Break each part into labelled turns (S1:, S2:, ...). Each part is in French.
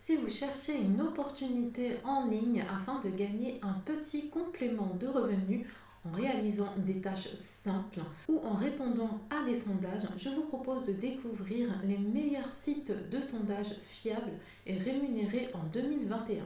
S1: Si vous cherchez une opportunité en ligne afin de gagner un petit complément de revenus en réalisant des tâches simples ou en répondant à des sondages, je vous propose de découvrir les meilleurs sites de sondage fiables et rémunérés en 2021.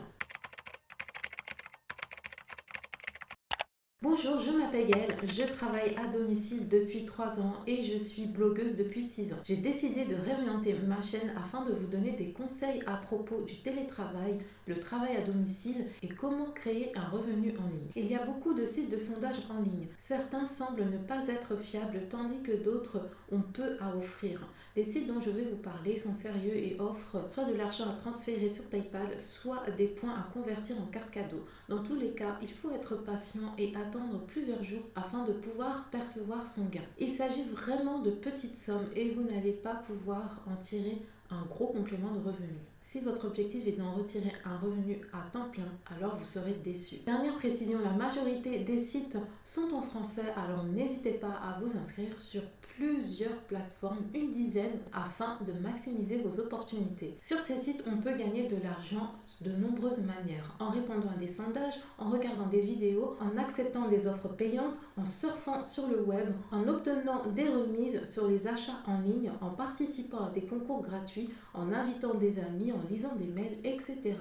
S1: Bonjour, je m'appelle Gaëlle, je travaille à domicile depuis 3 ans et je suis blogueuse depuis 6 ans. J'ai décidé de réorienter ma chaîne afin de vous donner des conseils à propos du télétravail, le travail à domicile et comment créer un revenu en ligne. Il y a beaucoup de sites de sondage en ligne. Certains semblent ne pas être fiables tandis que d'autres ont peu à offrir. Les sites dont je vais vous parler sont sérieux et offrent soit de l'argent à transférer sur PayPal, soit des points à convertir en carte cadeau. Dans tous les cas, il faut être patient et attendre plusieurs jours afin de pouvoir percevoir son gain. Il s'agit vraiment de petites sommes et vous n'allez pas pouvoir en tirer un gros complément de revenu. Si votre objectif est d'en retirer un revenu à temps plein, alors vous serez déçu. Dernière précision, la majorité des sites sont en français, alors n'hésitez pas à vous inscrire sur plusieurs plateformes, une dizaine, afin de maximiser vos opportunités. Sur ces sites, on peut gagner de l'argent de nombreuses manières, en répondant à des sondages, en regardant des vidéos, en acceptant des offres payantes, en surfant sur le web, en obtenant des remises sur les achats en ligne, en participant à des concours gratuits, en invitant des amis, en lisant des mails, etc.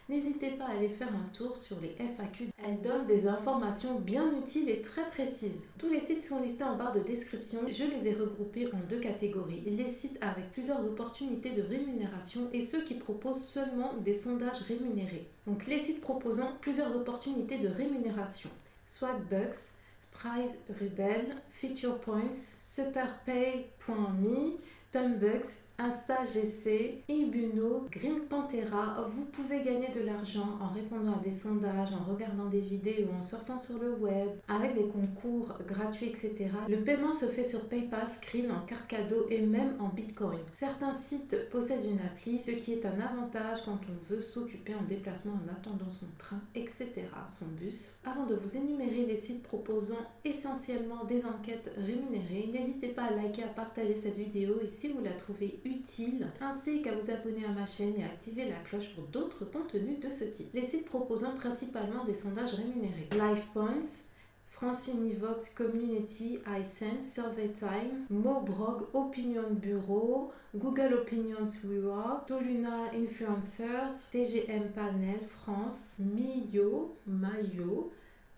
S1: N'hésitez pas à aller faire un tour sur les FAQ. Elles donnent des informations bien utiles et très précises. Tous les sites sont listés en barre de description. Je les ai regroupés en 2 catégories. Les sites avec plusieurs opportunités de rémunération et ceux qui proposent seulement des sondages rémunérés. Donc les sites proposant plusieurs opportunités de rémunération. Swagbucks, Prize Rebel, Feature Points, Superpay.me, Tumbucks, InstaGC, Ibuno, Green Panthera. Vous pouvez gagner de l'argent en répondant à des sondages, en regardant des vidéos, en surfant sur le web, avec des concours gratuits, etc. Le paiement se fait sur PayPal, Skrill, en carte cadeau et même en Bitcoin. Certains sites possèdent une appli, ce qui est un avantage quand on veut s'occuper en déplacement en attendant son train, etc., son bus. Avant de vous énumérer les sites proposant essentiellement des enquêtes rémunérées, n'hésitez pas à liker, à partager cette vidéo et si vous la trouvez utile, ainsi qu'à vous abonner à ma chaîne et à activer la cloche pour d'autres contenus de ce type. Les sites proposant principalement des sondages rémunérés. LivePoints, France Univox Community, iSense, SurveyTime, Mobrog Opinion Bureau, Google Opinions Reward, Toluna Influencers, TGM Panel France, Mayo,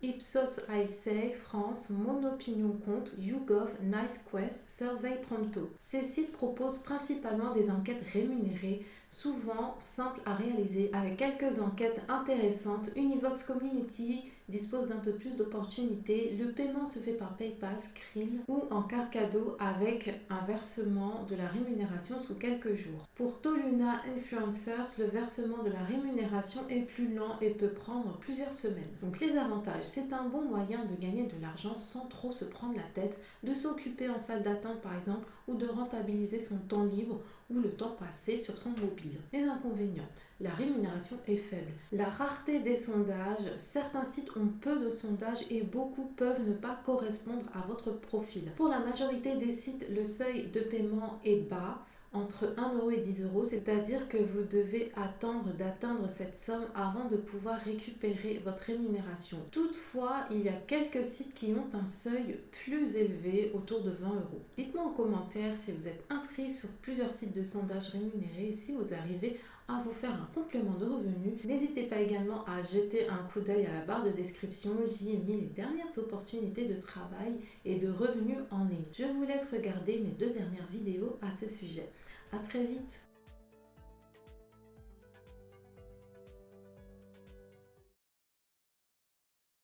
S1: Ipsos iSay France, Mon Opinion Compte, YouGov, NiceQuest, Survey Prompto. Ces sites proposent principalement des enquêtes rémunérées, souvent simples à réaliser, avec quelques enquêtes intéressantes. Univox Community dispose d'un peu plus d'opportunités. Le paiement se fait par PayPal, Skrill ou en carte cadeau avec un versement de la rémunération sous quelques jours. Pour Toluna Influencers, le versement de la rémunération est plus lent et peut prendre plusieurs semaines. Donc les avantages, c'est un bon moyen de gagner de l'argent sans trop se prendre la tête, de s'occuper en salle d'attente par exemple ou de rentabiliser son temps libre ou le temps passé sur son mobile. Les inconvénients, la rémunération est faible. La rareté des sondages, certains sites ont peu de sondages et beaucoup peuvent ne pas correspondre à votre profil. Pour la majorité des sites, le seuil de paiement est bas, entre 1 € et 10 €, c'est-à-dire que vous devez attendre d'atteindre cette somme avant de pouvoir récupérer votre rémunération. Toutefois, il y a quelques sites qui ont un seuil plus élevé, autour de 20 €. Dites-moi en commentaire si vous êtes inscrit sur plusieurs sites de sondage rémunérés et si vous arrivez à vous faire un complément de revenu. N'hésitez pas également à jeter un coup d'œil à la barre de description, j'y ai mis les dernières opportunités de travail et de revenus en ligne. Je vous laisse regarder mes 2 dernières vidéos à ce sujet. À très vite.